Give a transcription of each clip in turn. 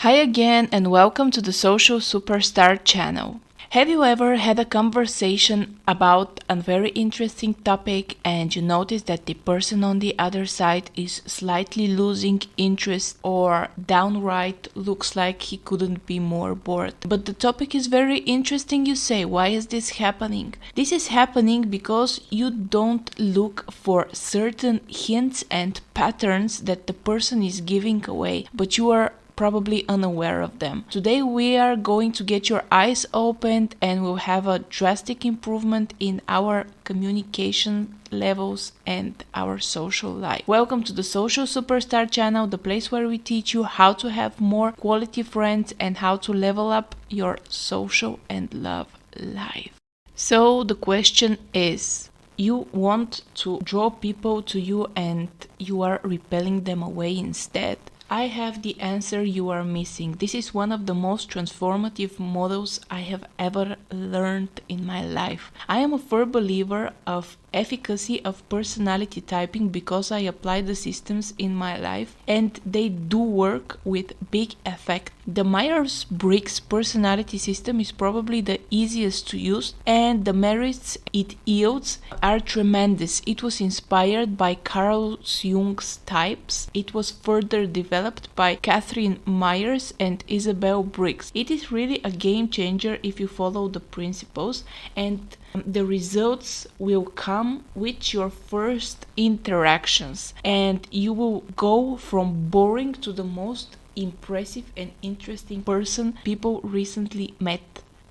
Hi again and welcome to the Social Superstar channel. Have you ever had a conversation about a very interesting topic and you notice that the person on the other side is slightly losing interest or downright looks like he couldn't be more bored? But the topic is very interesting, you say. Why is this happening? This is happening because you don't look for certain hints and patterns that the person is giving away, but you are probably unaware of them. Today we are going to get your eyes opened and we'll have a drastic improvement in our communication levels and our social life. Welcome to the Social Superstar channel, the place where we teach you how to have more quality friends and how to level up your social and love life. So the question is, you want to draw people to you and you are repelling them away instead. I have the answer you are missing. This is one of the most transformative models I have ever learned in my life. I am a firm believer of efficacy of personality typing because I apply the systems in my life and they do work with big effect. The Myers-Briggs personality system is probably the easiest to use and the merits it yields are tremendous. It was inspired by Carl Jung's types. It was further developed by Catherine Myers and Isabel Briggs. It is really a game changer if you follow the principles, and the results will come with your first interactions and you will go from boring to the most impressive and interesting person people recently met.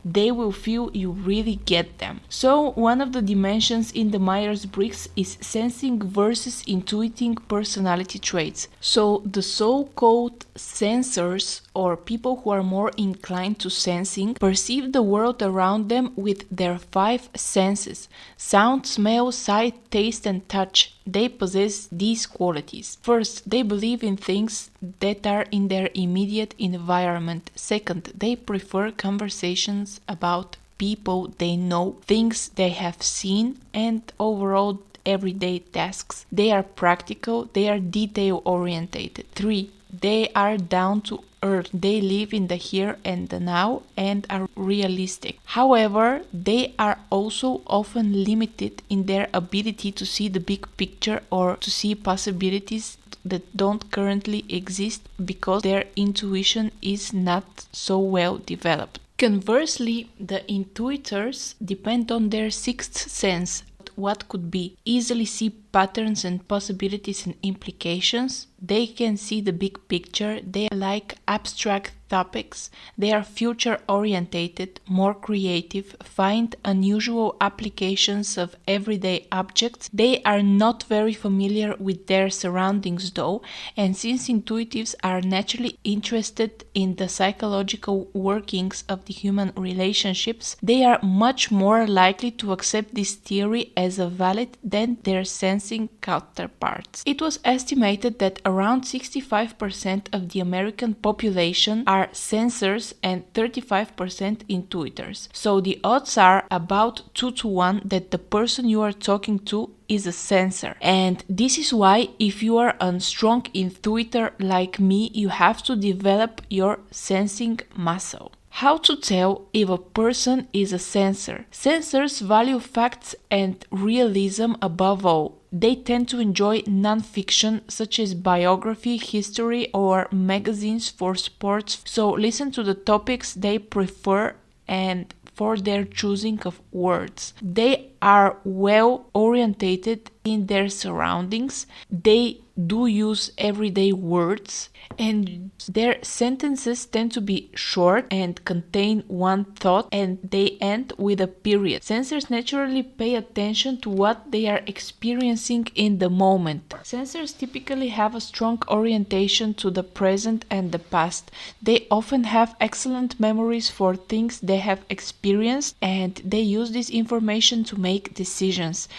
They will feel you really get them. So one of the dimensions in the Myers-Briggs is sensing versus intuiting personality traits. So the so-called sensors, or people who are more inclined to sensing, perceive the world around them with their 5 senses: sound, smell, sight, taste and touch. They possess these qualities. First, they believe in things that are in their immediate environment. Second, they prefer conversations about people they know, things they have seen, and overall everyday tasks. They are practical, they are detail orientated. 3. They are down to earth. They live in the here and the now and are realistic. However, they are also often limited in their ability to see the big picture or to see possibilities that don't currently exist because their intuition is not so well developed. Conversely, the intuitors depend on their 6th sense. What could be easily see patterns and possibilities and implications. They can see the big picture. They like abstract topics. They are future orientated, more creative, find unusual applications of everyday objects. They are not very familiar with their surroundings though, and since intuitives are naturally interested in the psychological workings of the human relationships, they are much more likely to accept this theory as a valid than their sensing counterparts. It was estimated that around 65% of the American population are sensors and 35% intuitors. So the odds are about 2 to 1 that the person you are talking to is a sensor. And this is why if you are a strong intuitor like me, you have to develop your sensing muscle. How to tell if a person is a sensor? Sensors value facts and realism above all. They tend to enjoy non-fiction such as biography, history, or magazines for sports. So listen to the topics they prefer and for their choosing of words. They are well orientated in their surroundings. They do use everyday words and their sentences tend to be short and contain one thought and they end with a period. Sensors naturally pay attention to what they are experiencing in the moment. Sensors typically have a strong orientation to the present and the past. They often have excellent memories for things they have experienced and they use this information to make decisions.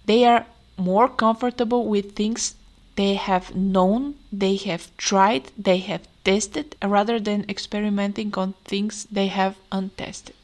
They are more comfortable with things they have known, they have tried, they have tested, rather than experimenting on things they have untested.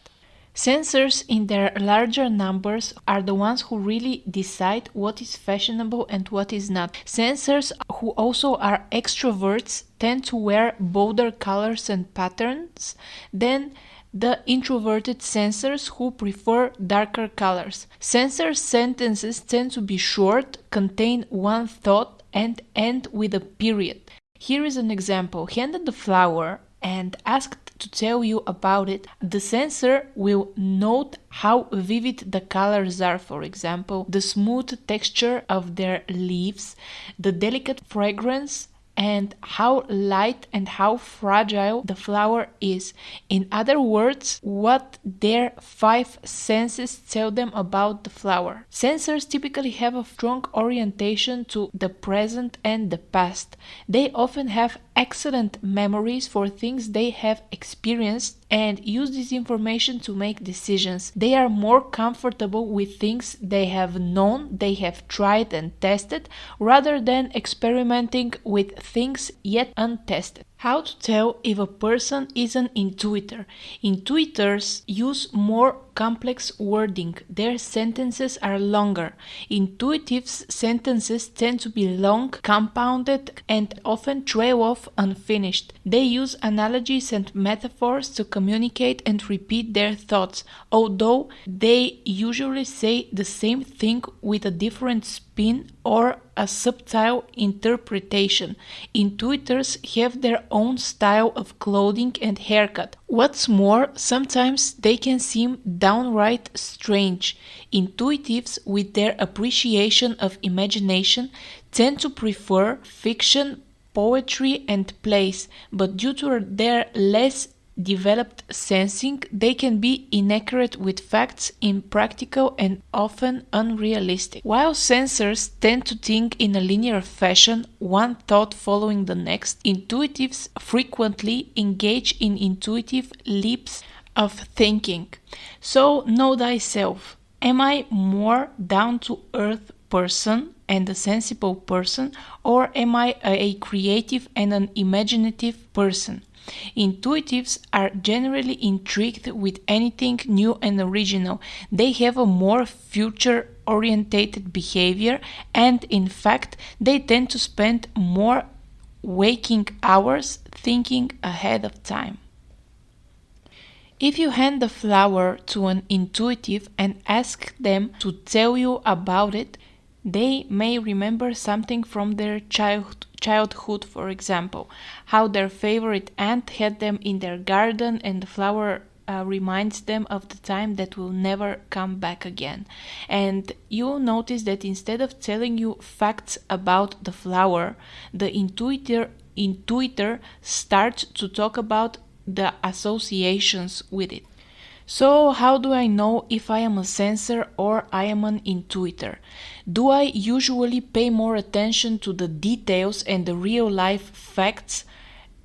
Sensors in their larger numbers are the ones who really decide what is fashionable and what is not. Sensors who also are extroverts tend to wear bolder colors and patterns than the introverted sensors who prefer darker colors. Sensor sentences tend to be short, contain one thought, and end with a period. Here is an example. Handed the flower and asked to tell you about it, the sensor will note how vivid the colors are, for example, the smooth texture of their leaves, the delicate fragrance, and how light and how fragile the flower is. In other words, what their five senses tell them about the flower. Sensors typically have a strong orientation to the present and the past. They often have excellent memories for things they have experienced and use this information to make decisions. They are more comfortable with things they have known, they have tried and tested, rather than experimenting with things yet untested. How to tell if a person is an intuiter? Intuitors use more complex wording. Their sentences are longer. Intuitives' sentences tend to be long, compounded, and often trail off unfinished. They use analogies and metaphors to communicate and repeat their thoughts, although they usually say the same thing with a different spin or a subtle interpretation. Intuitors have their own style of clothing and haircut. What's more, sometimes they can seem downright strange. Intuitives, with their appreciation of imagination, tend to prefer fiction, poetry, and plays, but due to their less developed sensing, they can be inaccurate with facts, impractical, and often unrealistic. While sensors tend to think in a linear fashion, one thought following the next, intuitives frequently engage in intuitive leaps of thinking. So, know thyself. Am I more down-to-earth person and a sensible person, or am I a creative and an imaginative person? Intuitives are generally intrigued with anything new and original. They have a more future-oriented behavior, and in fact, they tend to spend more waking hours thinking ahead of time. If you hand a flower to an intuitive and ask them to tell you about it, they may remember something from their childhood, for example, how their favorite aunt had them in their garden and the flower reminds them of the time that will never come back again. And you'll notice that instead of telling you facts about the flower, the intuiter starts to talk about the associations with it. So how do I know if I am a sensor or I am an intuiter? Do I usually pay more attention to the details and the real life facts?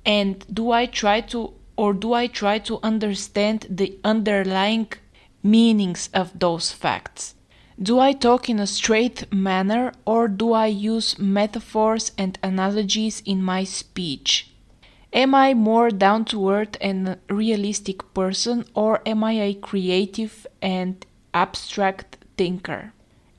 And do I try to understand the underlying meanings of those facts? Do I talk in a straight manner or do I use metaphors and analogies in my speech? Am I more down-to-earth and realistic person, or am I a creative and abstract thinker?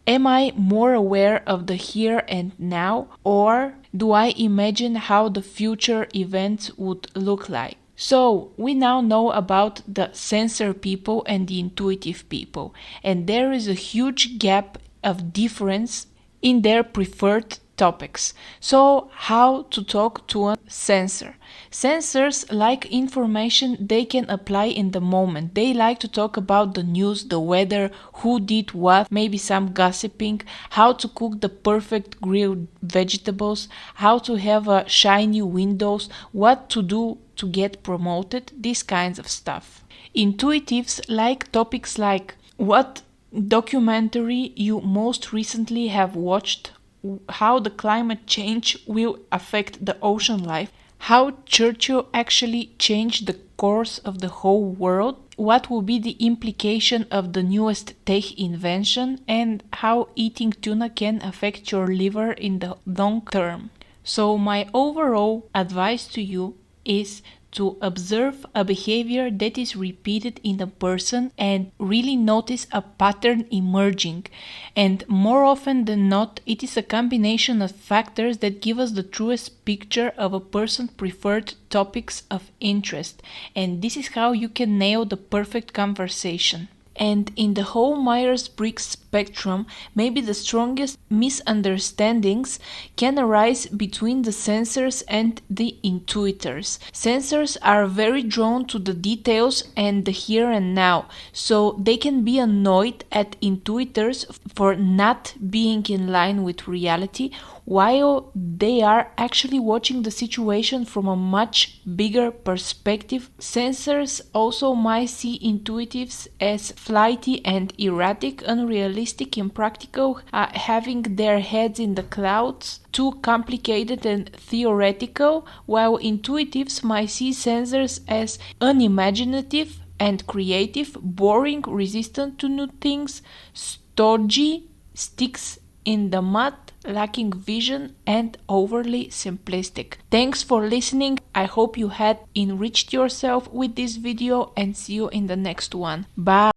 Am I more aware of the here and now, or do I imagine how the future events would look like? So, we now know about the sensor people and the intuitive people, and there is a huge gap of difference in their preferred topics. So, how to talk to a sensor? Sensors like information they can apply in the moment. They like to talk about the news, the weather, who did what, maybe some gossiping, how to cook the perfect grilled vegetables, how to have shiny windows, what to do to get promoted, these kinds of stuff. Intuitives like topics like what documentary you most recently have watched, how the climate change will affect the ocean life, how Churchill actually changed the course of the whole world, what will be the implication of the newest tech invention, and how eating tuna can affect your liver in the long term. So my overall advice to you is to observe a behavior that is repeated in a person and really notice a pattern emerging. And more often than not, it is a combination of factors that give us the truest picture of a person's preferred topics of interest. And this is how you can nail the perfect conversation. And in the whole Myers-Briggs spectrum, maybe the strongest misunderstandings can arise between the sensors and the intuitors. Sensors are very drawn to the details and the here and now, so they can be annoyed at intuitors for not being in line with reality, while they are actually watching the situation from a much bigger perspective. Sensors also might see intuitives as flighty and erratic, unrealistic, impractical, having their heads in the clouds, too complicated and theoretical, while intuitives might see sensors as unimaginative and creative, boring, resistant to new things, stodgy, sticks in the mud, lacking vision, and overly simplistic. Thanks for listening. I hope you had enriched yourself with this video, and see you in the next one. Bye.